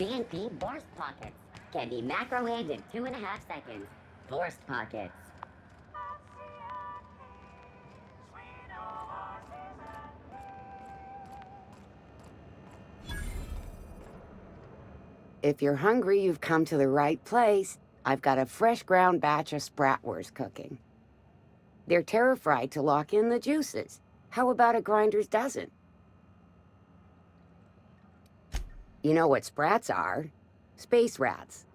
CNP Burst Pockets can be macro-waved in 2.5 seconds. Burst Pockets. If you're hungry, you've come to the right place. I've got a fresh ground batch of Spratwurst cooking. They're terra-fried to lock in the juices. How about a grinder's dozen? You know what sprats are? Space rats.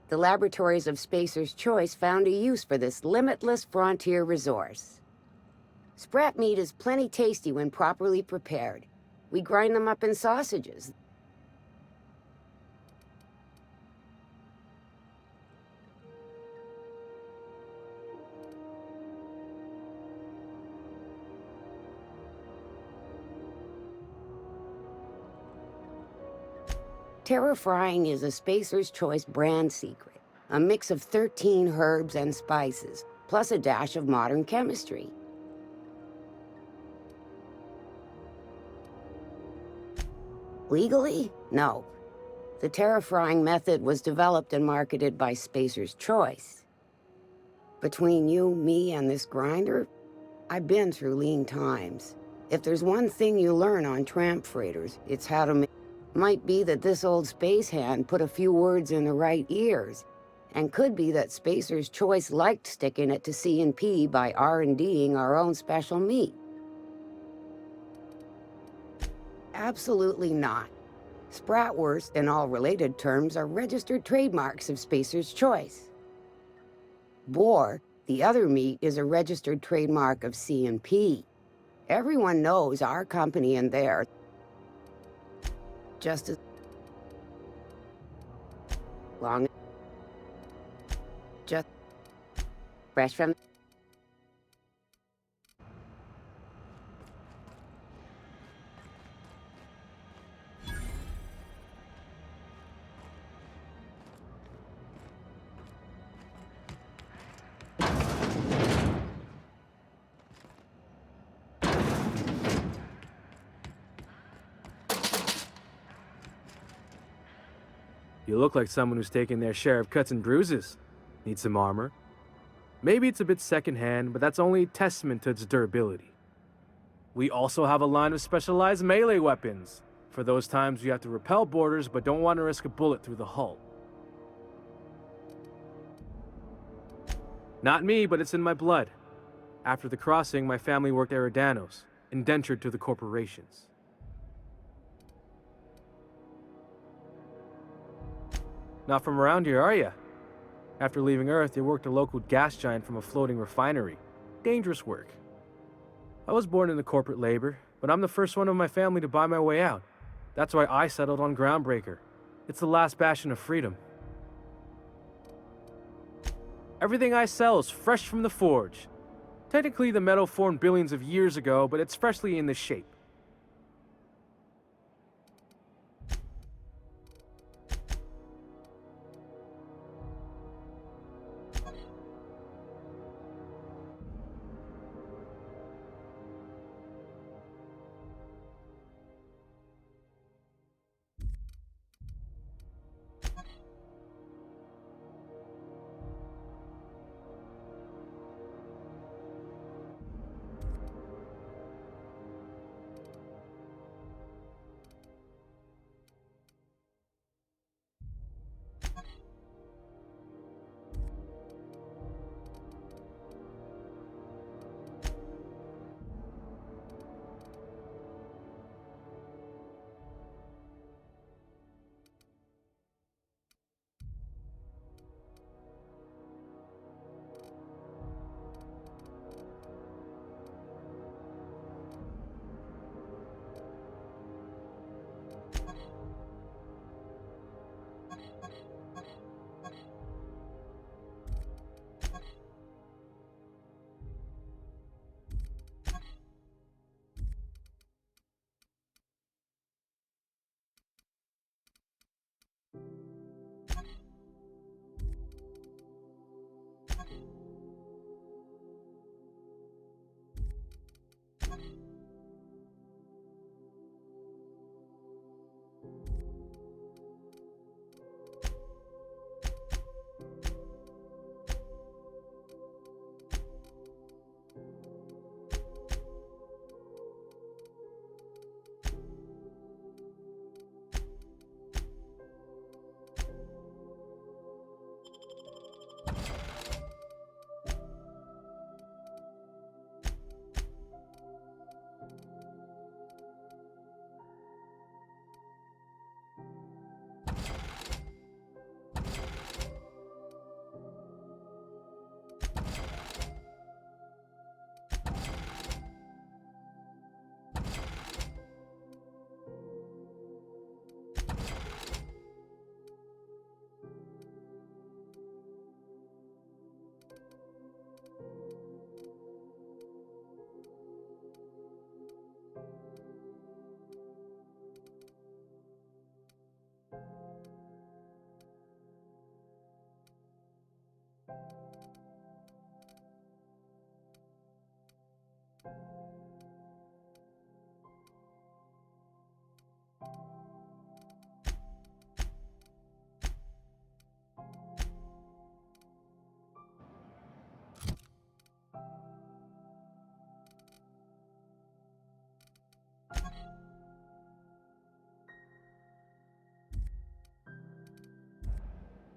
The laboratories of Spacer's Choice found a use for this limitless frontier resource. Sprat meat is plenty tasty when properly prepared. We grind them up in sausages. Terra frying is a Spacer's Choice brand secret. A mix of 13 herbs and spices, plus a dash of modern chemistry. Legally? No. The terra frying method was developed and marketed by Spacer's Choice. Between you, me, and this grinder, I've been through lean times. If there's one thing you learn on tramp freighters, it's how to make... Might be that this old space hand put a few words in the right ears, and could be that Spacer's Choice liked sticking it to C&P by R&Ding our own special meat. Absolutely not. Spratwurst and all related terms are registered trademarks of Spacer's Choice. Boar, the other meat, is a registered trademark of C&P. Everyone knows our company and theirs. Just as long just fresh from... You look like someone who's taken their share of cuts and bruises. Need some armor? Maybe it's a bit secondhand, but that's only a testament to its durability. We also have a line of specialized melee weapons, for those times you have to repel boarders but don't want to risk a bullet through the hull. Not me, but it's in my blood. After the crossing, my family worked Eridanos, indentured to the corporations. Not from around here, are ya? After leaving Earth, you worked a local gas giant from a floating refinery. Dangerous work. I was born into corporate labor, but I'm the first one of my family to buy my way out. That's why I settled on Groundbreaker. It's the last bastion of freedom. Everything I sell is fresh from the forge. Technically, the metal formed billions of years ago, but it's freshly in this shape.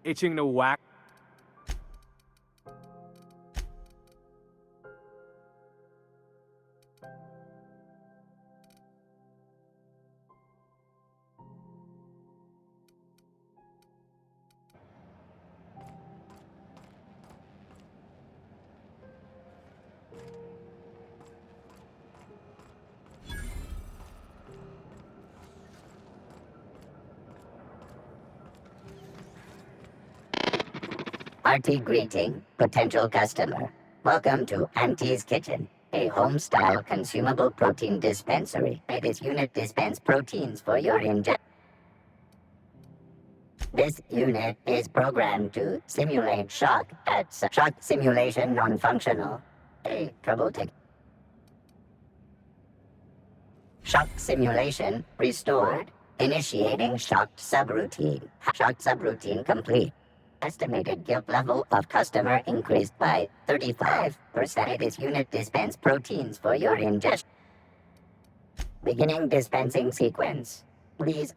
itching to whack. Hearty greeting, potential customer. Welcome to Auntie's Kitchen, a home-style consumable protein dispensary. This unit dispense proteins for your ingestion. This unit is programmed to simulate shock at shock simulation non-functional. A trouble tick. Shock simulation restored. Initiating shocked subroutine. Shocked subroutine complete. Estimated guilt level of customer increased by 35%. This unit dispense proteins for your ingestion. Beginning dispensing sequence. Please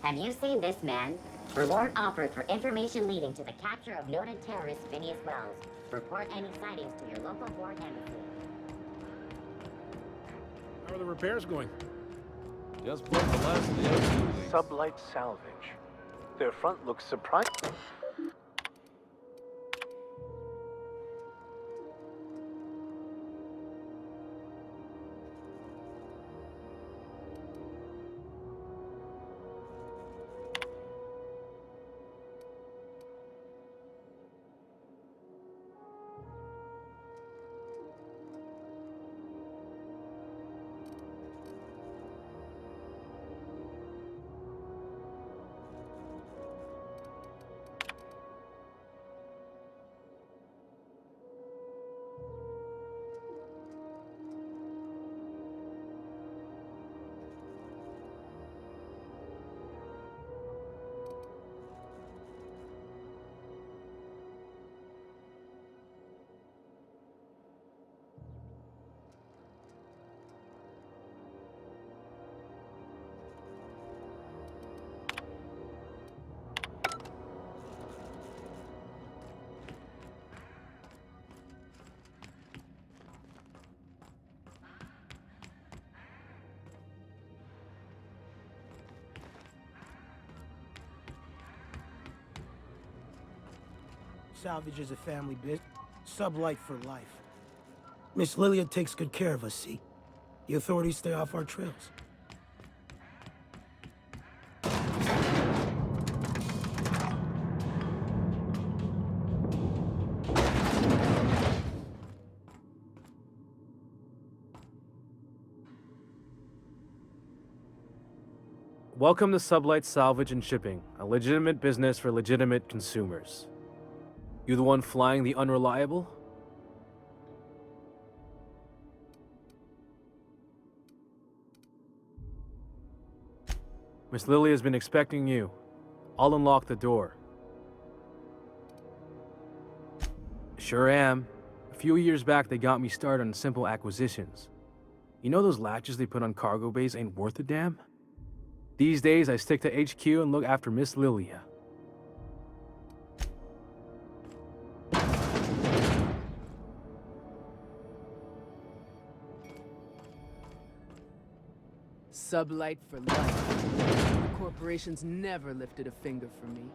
Have you seen this man? Reward offered for information leading to the capture of noted terrorist Phineas Wells. Report any sightings to your local board embassy. How are the repairs going? Just broke the last of the O2 leaks. Sublight Salvage. Their front looks surprising. Salvage is a family business. Sublight for life. Miss Lilia takes good care of us, see? The authorities stay off our trails. Welcome to Sublight Salvage and Shipping, a legitimate business for legitimate consumers. You the one flying the unreliable? Miss Lily has been expecting you. I'll unlock the door. Sure am. A few years back, they got me started on simple acquisitions. You know those latches they put on cargo bays ain't worth a damn? These days, I stick to HQ and look after Miss Lilia. Sublight for life. The corporation's never lifted a finger for me.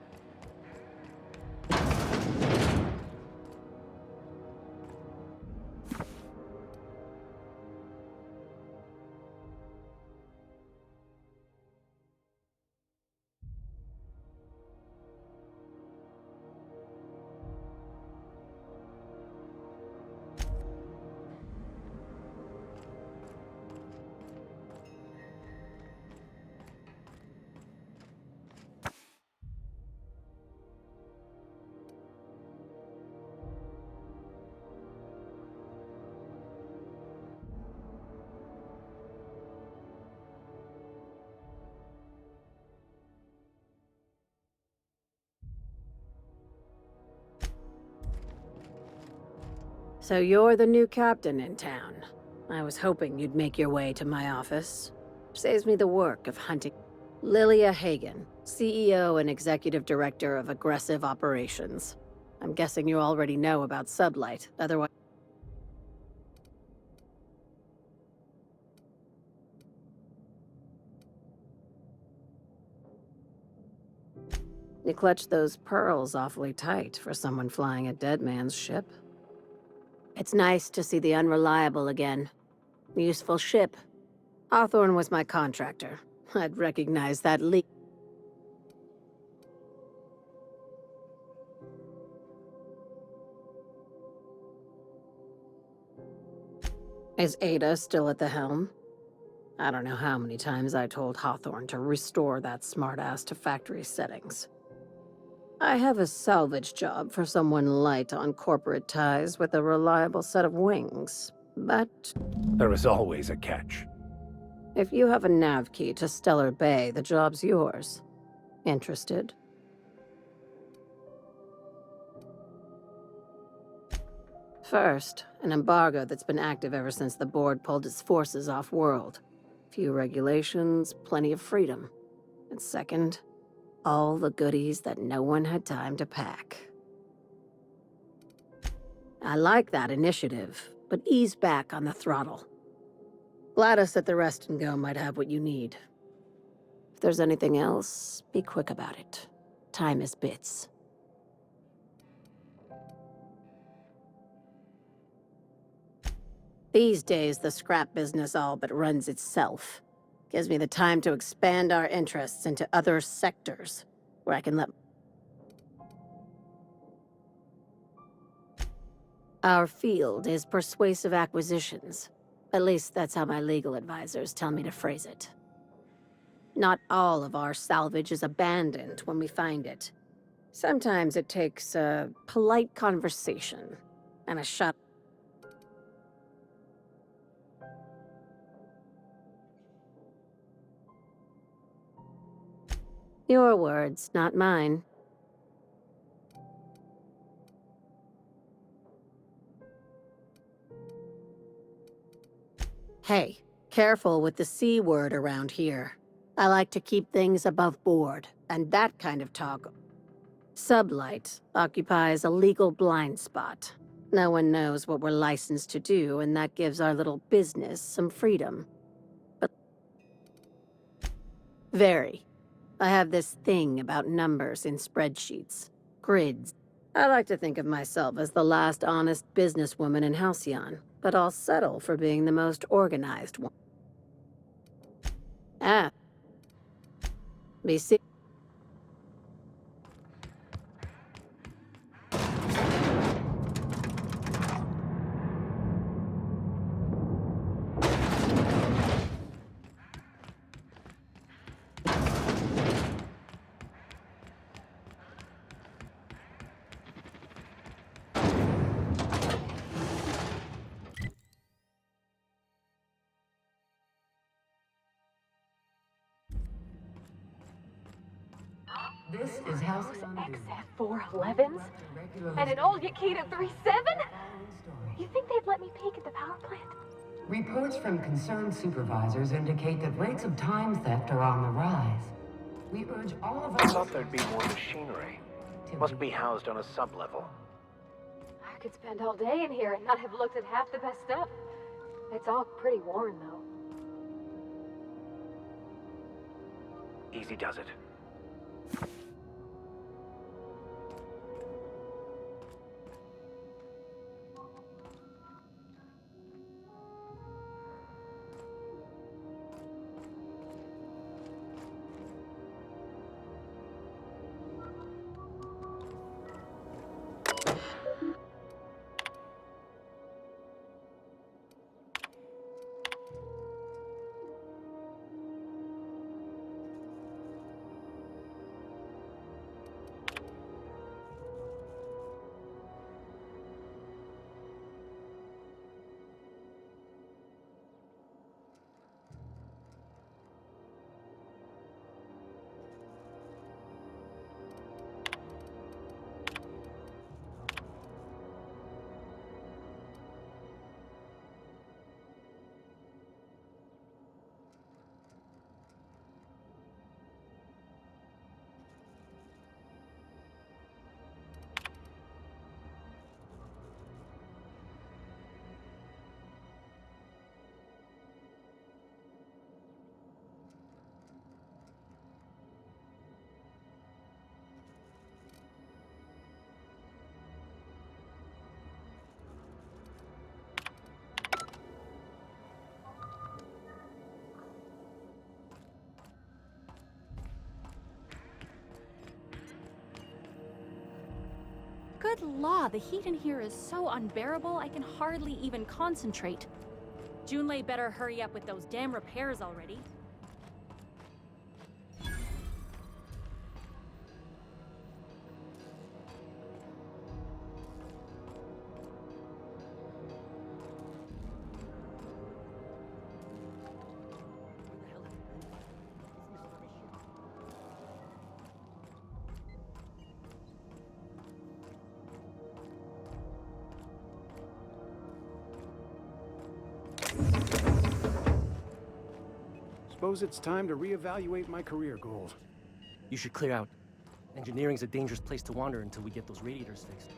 So you're the new captain in town. I was hoping you'd make your way to my office. Saves me the work of hunting. Lilia Hagen, CEO and Executive Director of Aggressive Operations. I'm guessing you already know about Sublight, otherwise... You clutched those pearls awfully tight for someone flying a dead man's ship. It's nice to see the Unreliable again. Useful ship. Hawthorne was my contractor. I'd recognize that leak. Is Ada still at the helm? I don't know how many times I told Hawthorne to restore that smartass to factory settings. I have a salvage job for someone light on corporate ties with a reliable set of wings, but... There is always a catch. If you have a nav key to Stellar Bay, the job's yours. Interested? First, an embargo that's been active ever since the board pulled its forces off-world. Few regulations, plenty of freedom. And second, all the goodies that no one had time to pack. I like that initiative, but ease back on the throttle. Gladys at the Rest and Go might have what you need. If there's anything else, be quick about it. Time is bits. These days, the scrap business all but runs itself. Gives me the time to expand our interests into other sectors, where I can let... Our field is persuasive acquisitions. At least that's how my legal advisors tell me to phrase it. Not all of our salvage is abandoned when we find it. Sometimes it takes a polite conversation and a shot. Your words, not mine. Hey, careful with the C word around here. I like to keep things above board, and that kind of talk. Sublight occupies a legal blind spot. No one knows what we're licensed to do, and that gives our little business some freedom. But... Very. I have this thing about numbers in spreadsheets. Grids. I like to think of myself as the last honest businesswoman in Halcyon, but I'll settle for being the most organized one. Ah. Be see- This is Halcyon XF411s? And an old Yakita 37? You think they'd let me peek at the power plant? Reports from concerned supervisors indicate that rates of time theft are on the rise. We urge all of I us... thought there'd be more machinery. Must be housed on a sub-level. I could spend all day in here and not have looked at half the best stuff. It's all pretty worn, though. Easy does it. Good law, the heat in here is so unbearable I can hardly even concentrate. Junlei better hurry up with those damn repairs already. Suppose it's time to reevaluate my career goals. You should clear out. Engineering's a dangerous place to wander until we get those radiators fixed.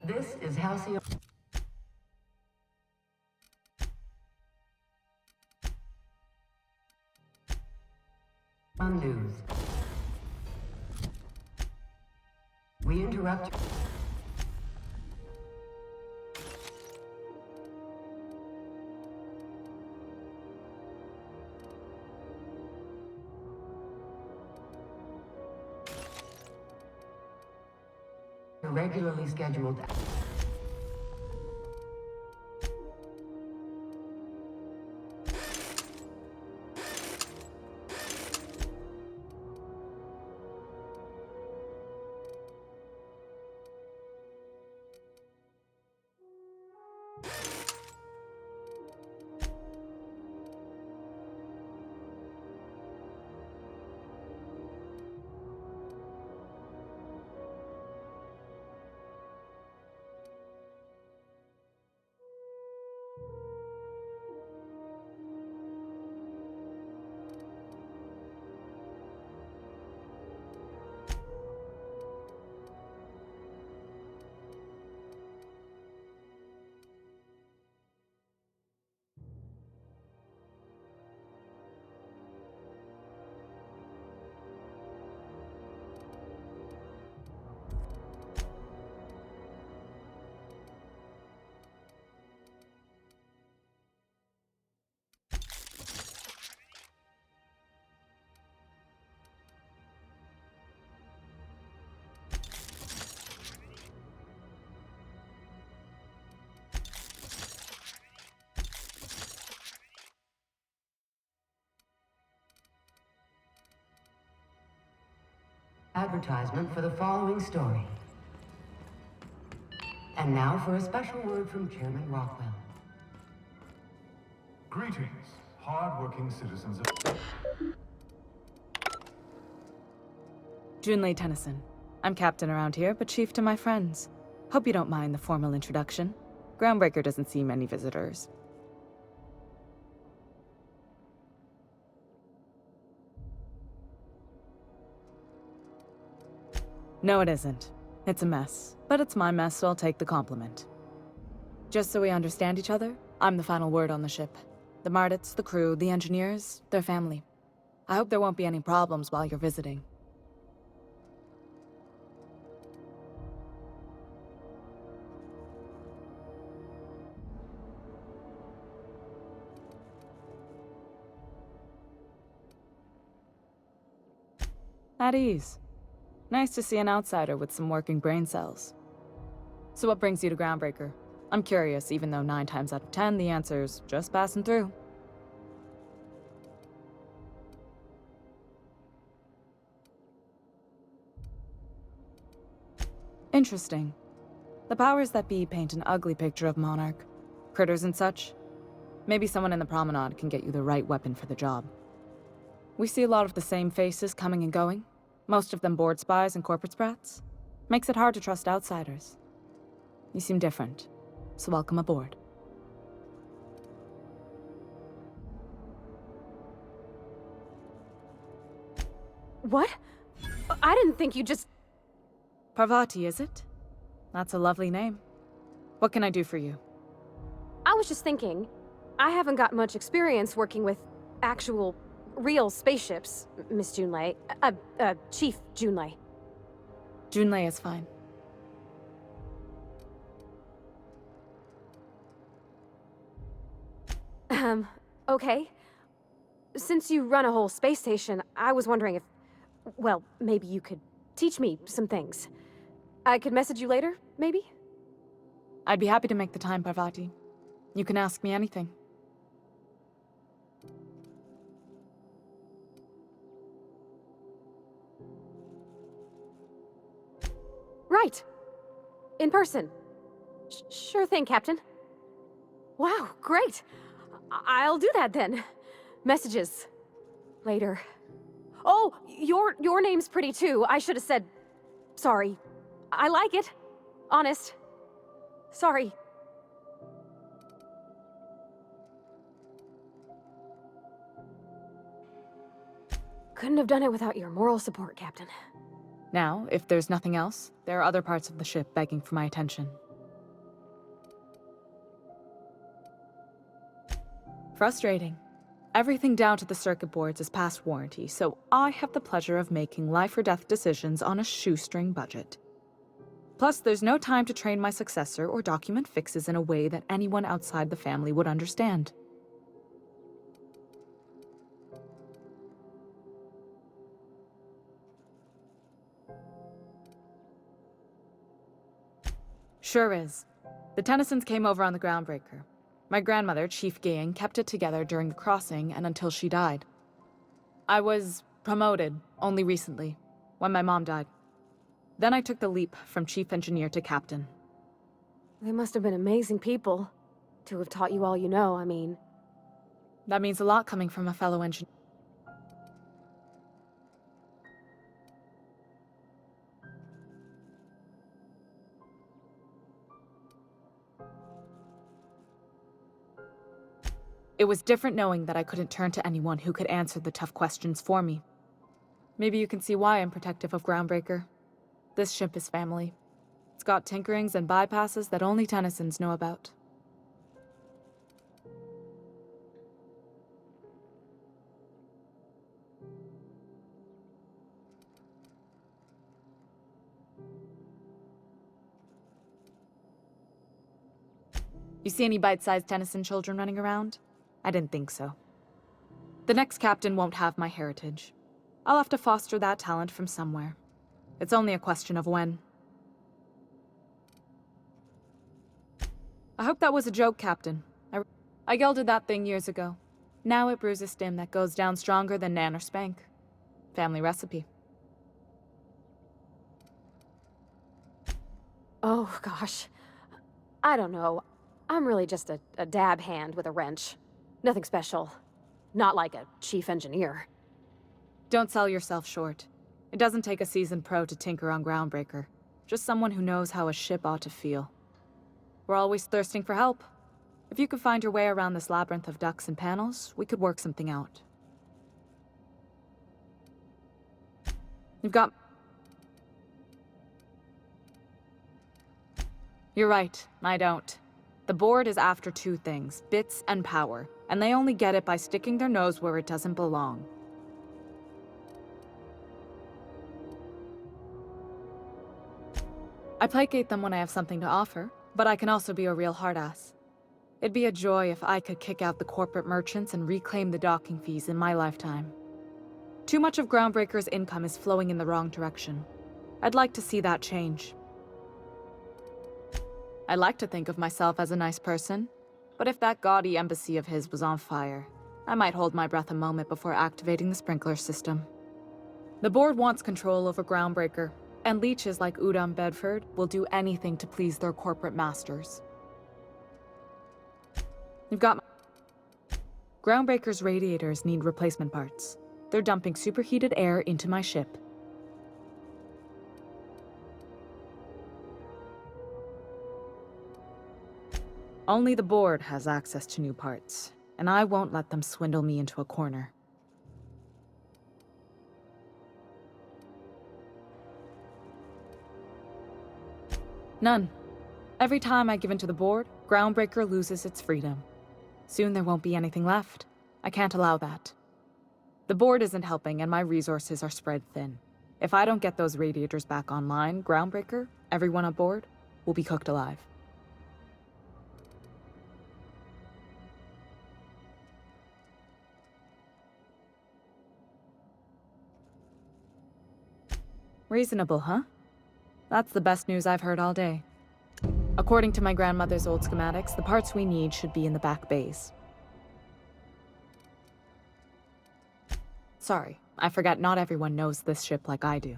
This is Halcyon News. We interrupt. Regularly scheduled. Advertisement for the following story. And now for a special word from Chairman Rockwell. Greetings, hard-working citizens of... Junlei Tennyson. I'm captain around here, but chief to my friends. Hope you don't mind the formal introduction. Groundbreaker doesn't see many visitors. No, it isn't. It's a mess. But it's my mess, so I'll take the compliment. Just so we understand each other, I'm the final word on the ship. The Mardits, the crew, the engineers, their family. I hope there won't be any problems while you're visiting. At ease. Nice to see an outsider with some working brain cells. So what brings you to Groundbreaker? I'm curious, even though 9 times out of 10 the answer's just passing through. Interesting. The powers that be paint an ugly picture of Monarch. Critters and such. Maybe someone in the Promenade can get you the right weapon for the job. We see a lot of the same faces coming and going. Most of them board spies and corporate sprats. Makes it hard to trust outsiders. You seem different, so welcome aboard. What? I didn't think you just... Parvati, is it? That's a lovely name. What can I do for you? I was just thinking, I haven't got much experience working with actual, real spaceships, Miss Junlei. Chief Junlei. Junlei is fine. Okay. Since you run a whole space station, I was wondering if... Well, maybe you could teach me some things. I could message you later, maybe? I'd be happy to make the time, Parvati. You can ask me anything. Right. In person. Sure thing, Captain. Wow, great. I'll do that then. Messages. Later. Oh, your name's pretty too. I should have said... Sorry. I like it. Honest. Sorry. Couldn't have done it without your moral support, Captain. Now, if there's nothing else, there are other parts of the ship begging for my attention. Frustrating. Everything down to the circuit boards is past warranty, so I have the pleasure of making life or death decisions on a shoestring budget. Plus, there's no time to train my successor or document fixes in a way that anyone outside the family would understand. Sure is. The Tennysons came over on the Groundbreaker. My grandmother, Chief Gaying, kept it together during the crossing and until she died. I was promoted only recently, when my mom died. Then I took the leap from chief engineer to captain. They must have been amazing people to have taught you all you know, I mean. That means a lot coming from a fellow engineer. It was different knowing that I couldn't turn to anyone who could answer the tough questions for me. Maybe you can see why I'm protective of Groundbreaker. This ship is family. It's got tinkerings and bypasses that only Tennysons know about. You see any bite-sized Tennyson children running around? I didn't think so. The next captain won't have my heritage. I'll have to foster that talent from somewhere. It's only a question of when. I hope that was a joke, Captain. I gelded that thing years ago. Now it brews a stim that goes down stronger than Nan or Spank. Family recipe. Oh, gosh. I don't know. I'm really just a dab hand with a wrench. Nothing special. Not like a chief engineer. Don't sell yourself short. It doesn't take a seasoned pro to tinker on Groundbreaker. Just someone who knows how a ship ought to feel. We're always thirsting for help. If you could find your way around this labyrinth of ducts and panels, we could work something out. You've got... You're right, I don't. The board is after two things, bits and power, and they only get it by sticking their nose where it doesn't belong. I placate them when I have something to offer, but I can also be a real hard-ass. It'd be a joy if I could kick out the corporate merchants and reclaim the docking fees in my lifetime. Too much of Groundbreaker's income is flowing in the wrong direction. I'd like to see that change. I like to think of myself as a nice person, but if that gaudy embassy of his was on fire, I might hold my breath a moment before activating the sprinkler system. The board wants control over Groundbreaker, and leeches like Udom Bedford will do anything to please their corporate masters. You've got Groundbreaker's radiators need replacement parts. They're dumping superheated air into my ship. Only the board has access to new parts, and I won't let them swindle me into a corner. None. Every time I give in to the board, Groundbreaker loses its freedom. Soon there won't be anything left. I can't allow that. The board isn't helping and my resources are spread thin. If I don't get those radiators back online, Groundbreaker, everyone aboard, will be cooked alive. Reasonable, huh? That's the best news I've heard all day. According to my grandmother's old schematics, the parts we need should be in the back bays. Sorry, I forgot not everyone knows this ship like I do.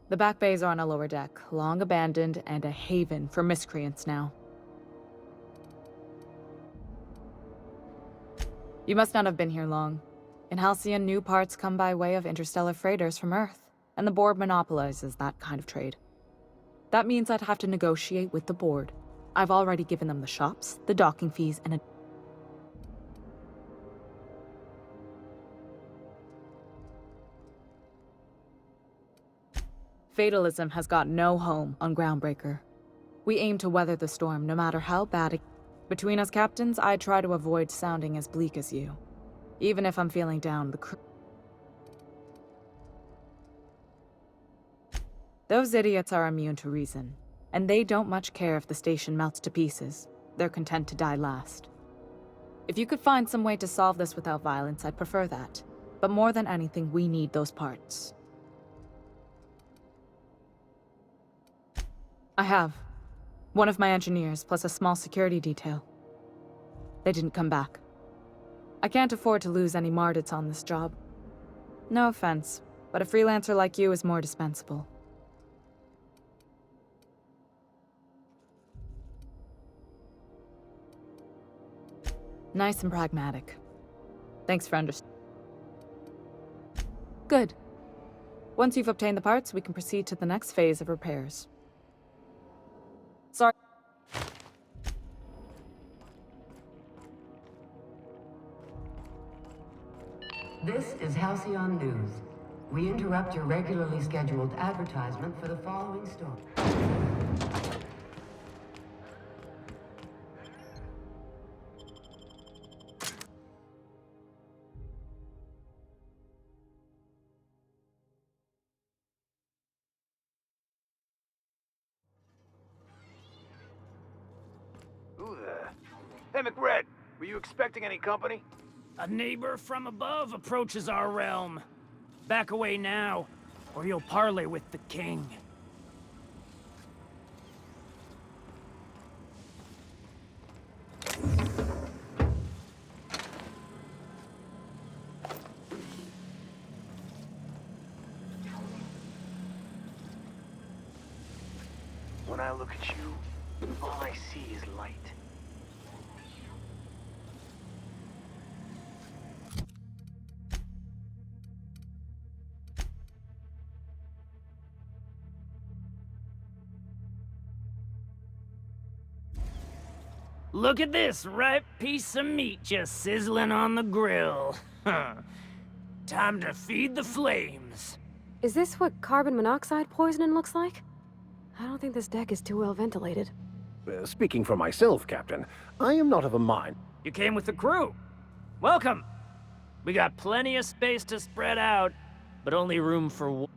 The back bays are on a lower deck, long abandoned and a haven for miscreants now. You must not have been here long. In Halcyon, new parts come by way of interstellar freighters from Earth, and the board monopolizes that kind of trade. That means I'd have to negotiate with the board. I've already given them the shops, the docking fees, and a... Fatalism has got no home on Groundbreaker. We aim to weather the storm no matter how bad it... Between us captains, I try to avoid sounding as bleak as you. Even if I'm feeling down, Those idiots are immune to reason, and they don't much care if the station melts to pieces. They're content to die last. If you could find some way to solve this without violence, I'd prefer that. But more than anything, we need those parts. I have. One of my engineers, plus a small security detail. They didn't come back. I can't afford to lose any Mardits on this job. No offense, but a freelancer like you is more dispensable. Nice and pragmatic. Thanks for understanding. Good. Once you've obtained the parts, we can proceed to the next phase of repairs. Sorry. This is Halcyon News. We interrupt your regularly scheduled advertisement for the following story. Who there? Hey, McRed, were you expecting any company? A neighbor from above approaches our realm. Back away now, or you'll parley with the king. When I look at you, all I see is light. Look at this ripe piece of meat just sizzling on the grill. Time to feed the flames. Is this what carbon monoxide poisoning looks like? I don't think this deck is too well ventilated. Speaking for myself, Captain, I am not of a mind. You came with the crew. Welcome. We got plenty of space to spread out, but only room for one.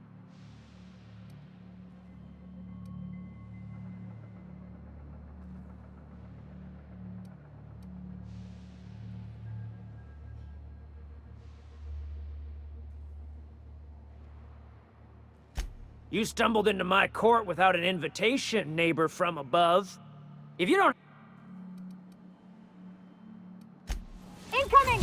You stumbled into my court without an invitation, neighbor from above. If you don't... Incoming!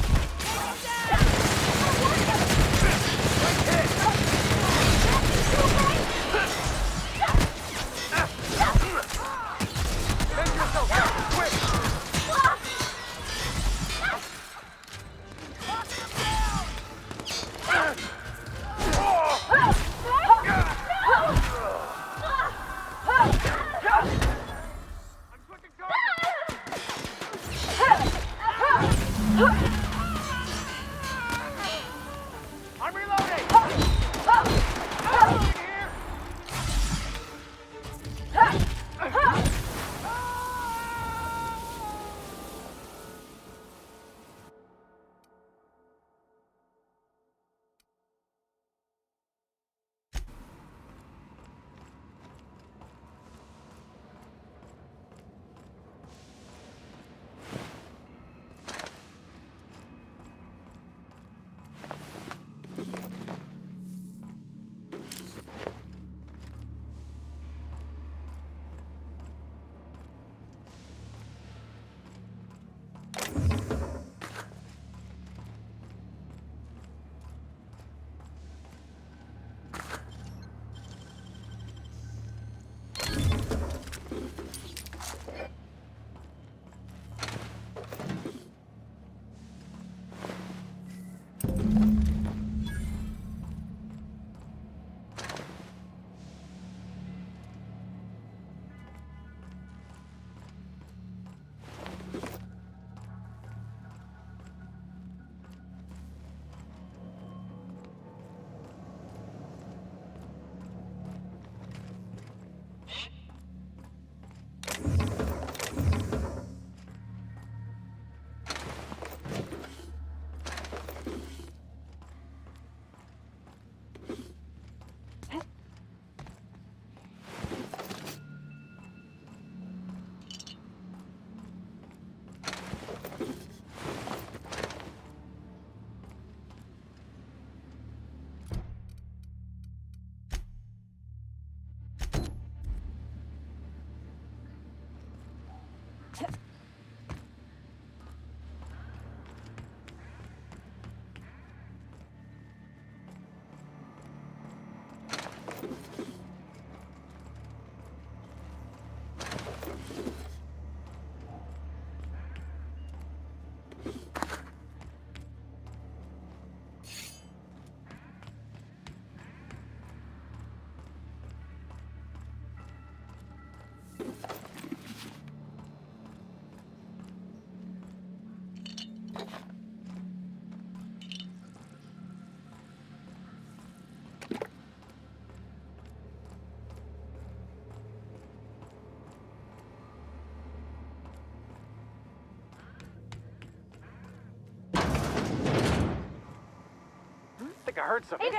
think I heard something.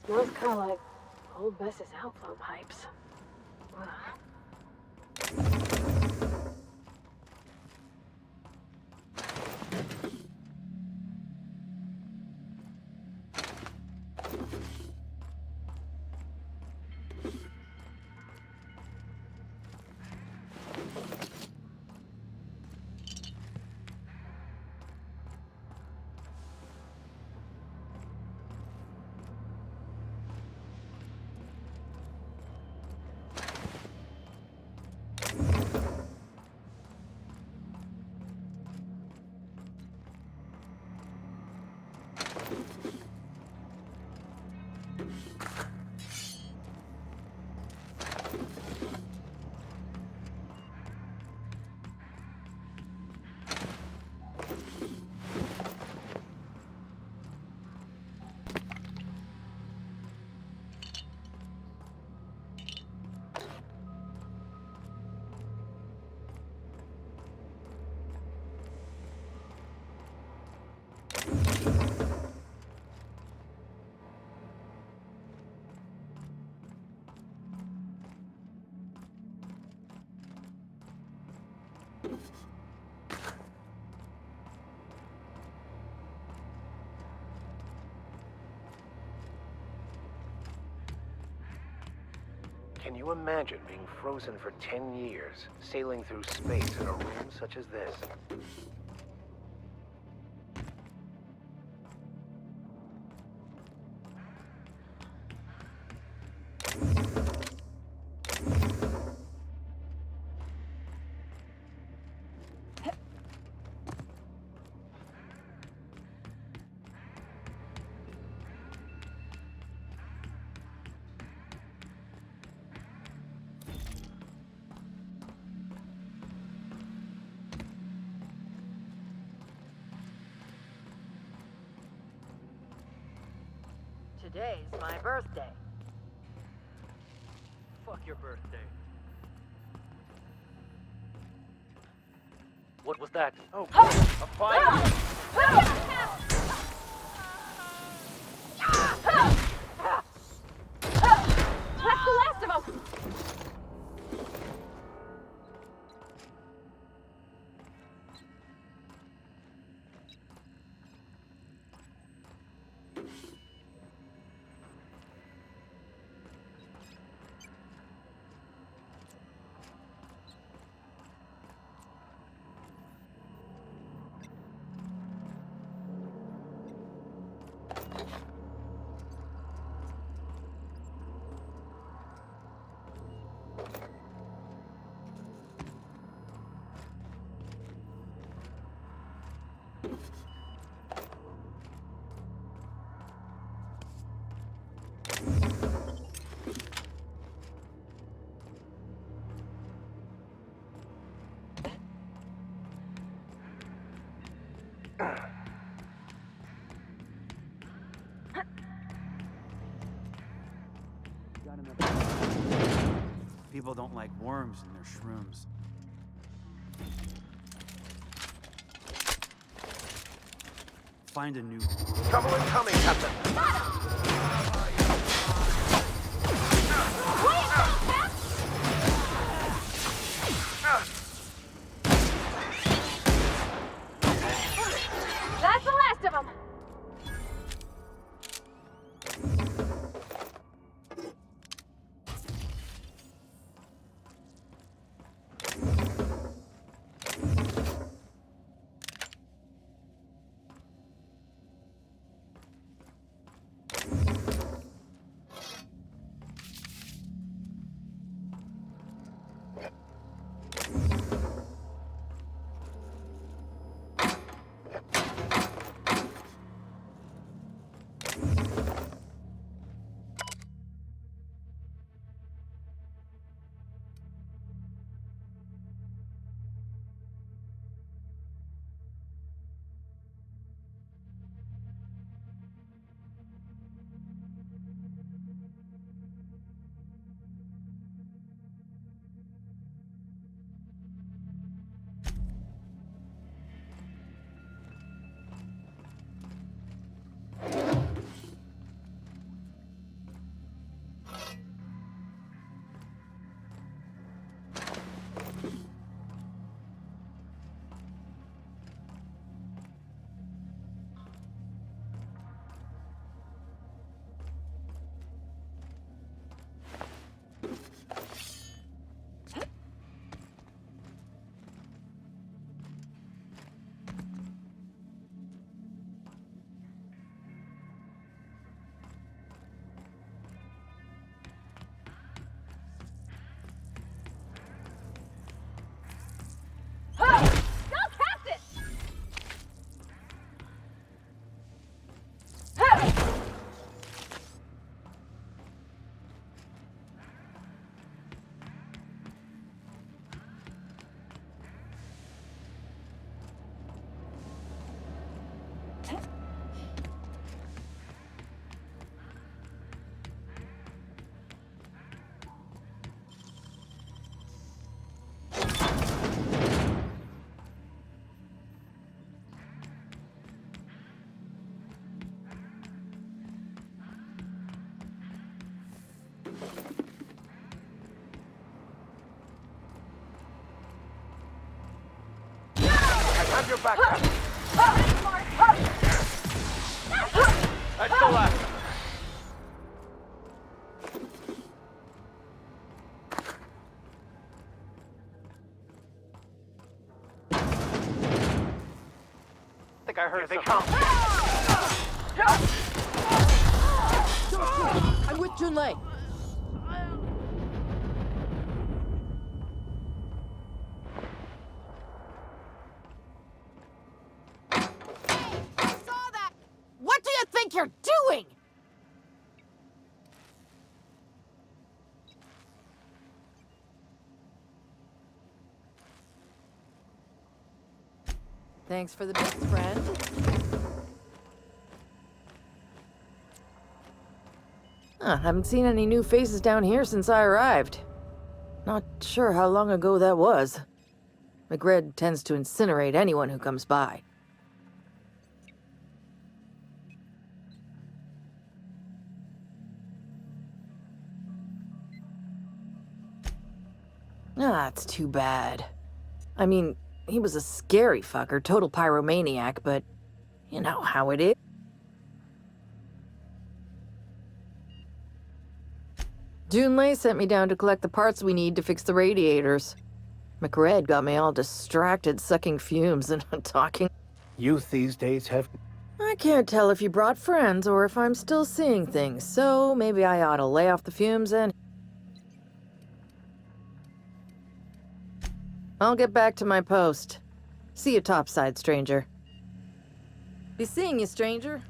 Smells kind of like old Bess's outflow pipes. Ugh. Can you imagine being frozen for 10 years, sailing through space in a room such as this? Today's my birthday. Fuck your birthday. What was that? Oh, a fire! That's the last of them! People don't like worms in their shrooms. Find a new one. Trouble incoming, Captain! That's the last of them! your back. That's the last. I think I heard they come. I'm with Junlei. What do you think you're doing? Thanks for the best friend. Haven't seen any new faces down here since I arrived. Not sure how long ago that was. McRed tends to incinerate anyone who comes by. It's too bad. I mean, he was a scary fucker, total pyromaniac, but you know how it is. Junlei sent me down to collect the parts we need to fix the radiators. McRed got me all distracted, sucking fumes and talking. Youth these days have... I can't tell if you brought friends or if I'm still seeing things, so maybe I ought to lay off the fumes and... I'll get back to my post. See you topside, stranger. Be seeing you, stranger.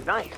Nice.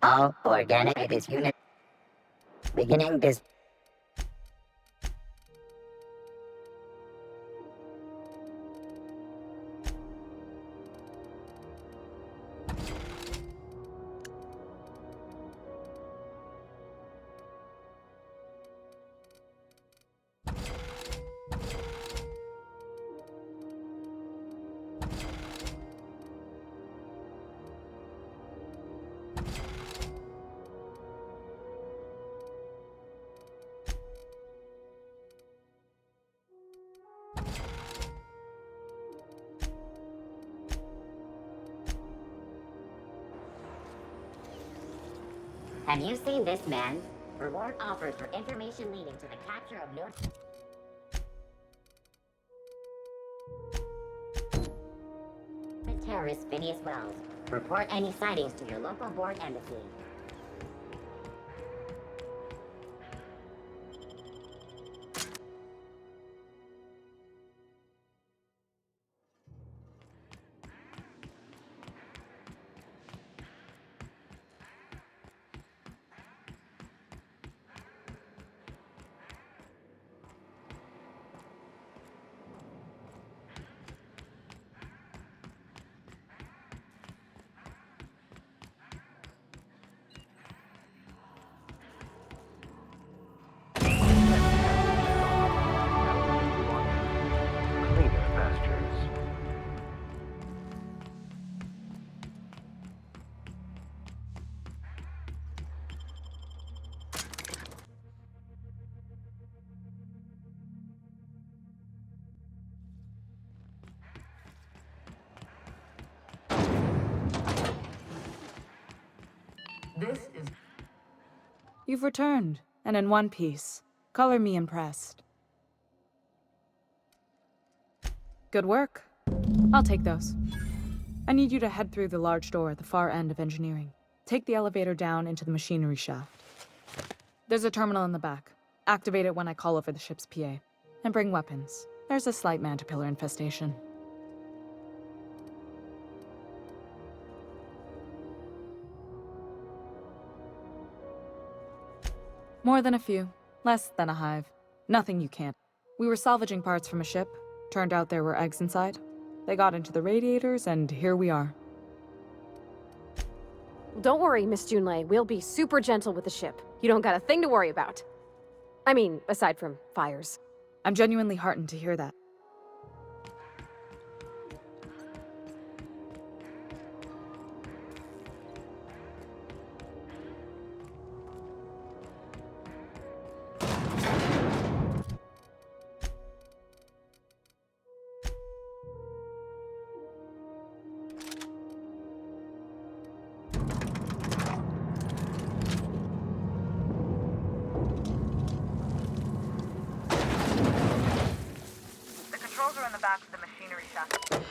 All organic is unit. Beginning this. Have you seen this man? Reward offered for information leading to the capture of North. Terrorist Phineas Wells. Report any sightings to your local board embassy. Cleaner pastures. This is You've returned, and in one piece. Color me impressed. Good work. I'll take those. I need you to head through the large door at the far end of engineering. Take the elevator down into the machinery shaft. There's a terminal in the back. Activate it when I call over the ship's PA. And bring weapons. There's a slight Mantipillar infestation. More than a few. Less than a hive. Nothing you can't. We were salvaging parts from a ship. Turned out there were eggs inside. They got into the radiators, and here we are. Don't worry, Miss Junlei. We'll be super gentle with the ship. You don't got a thing to worry about. I mean, aside from fires. I'm genuinely heartened to hear that. The controls are in the back of the machinery shaft.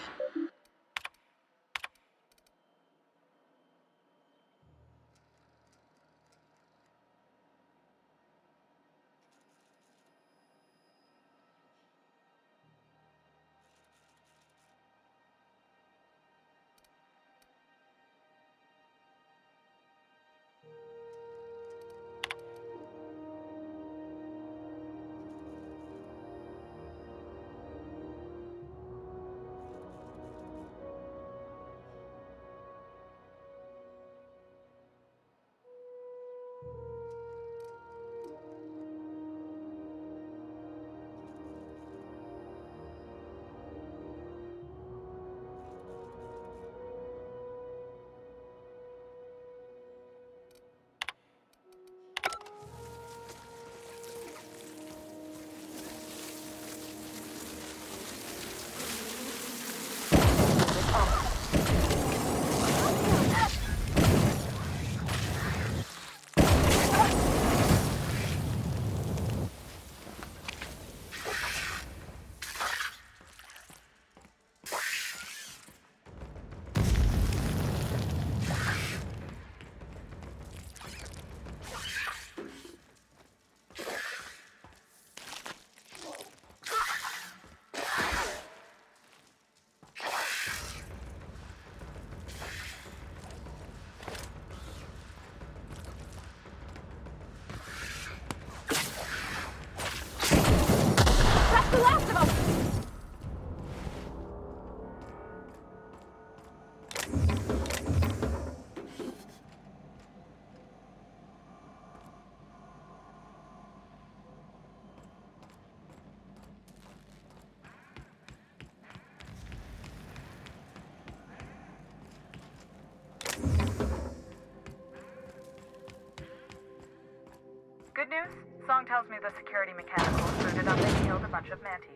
news? Song tells me the security mechanicals suited up and killed a bunch of mantis.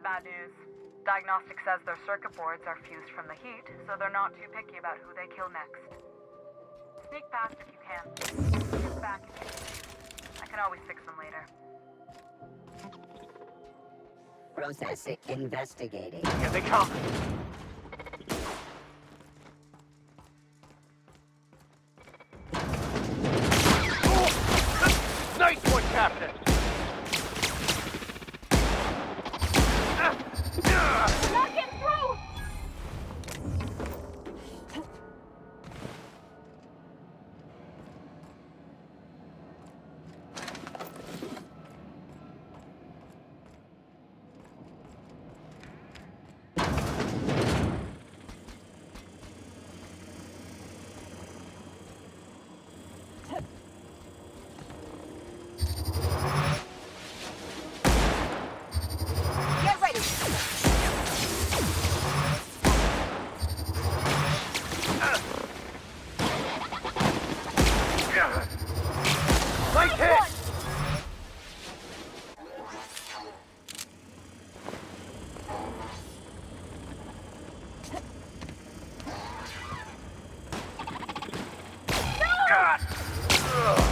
Bad news. Diagnostic says their circuit boards are fused from the heat, so they're not too picky about who they kill next. Sneak past if you can. Get back if you need. I can always fix them later. Processing. Investigating. Here they come. Nice one, Captain! Knock him through! Get ready! Nice hit! God. Ugh.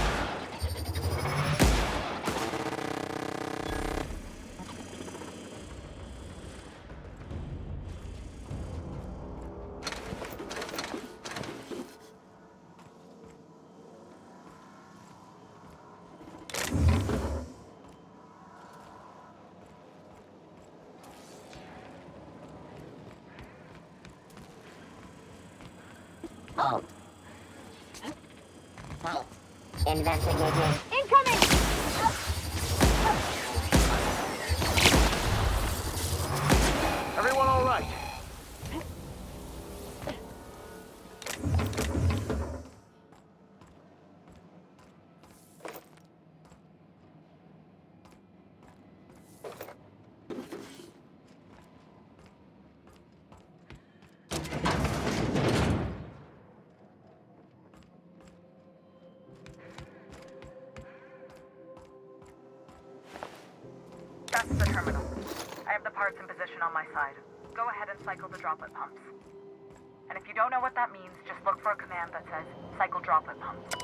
Halt. Halt. Investigating. Incoming! Everyone all right? That's the terminal. I have the parts in position on my side. Go ahead and cycle the droplet pumps. And if you don't know what that means, just look for a command that says, cycle droplet pumps.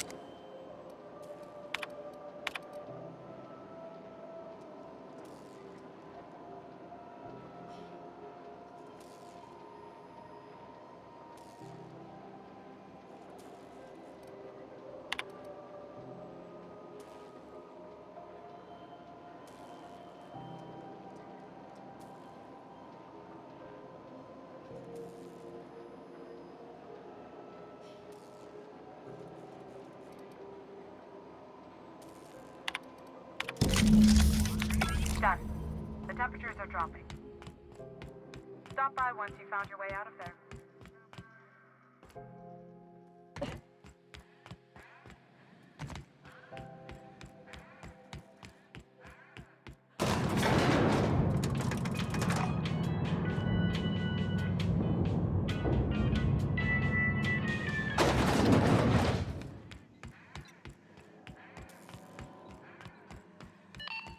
Done. The temperatures are dropping. Stop by once you found your way out of there.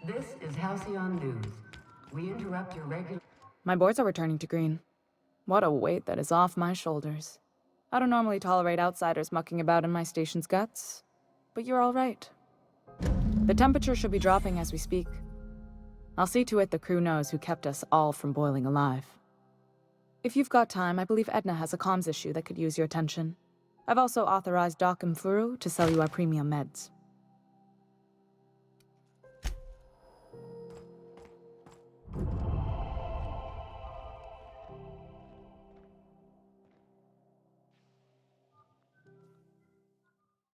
This is Halcyon News. We interrupt your regular... My boards are returning to green. What a weight that is off my shoulders. I don't normally tolerate outsiders mucking about in my station's guts, but you're all right. The temperature should be dropping as we speak. I'll see to it the crew knows who kept us all from boiling alive. If you've got time, I believe Edna has a comms issue that could use your attention. I've also authorized Doc and Furu to sell you our premium meds.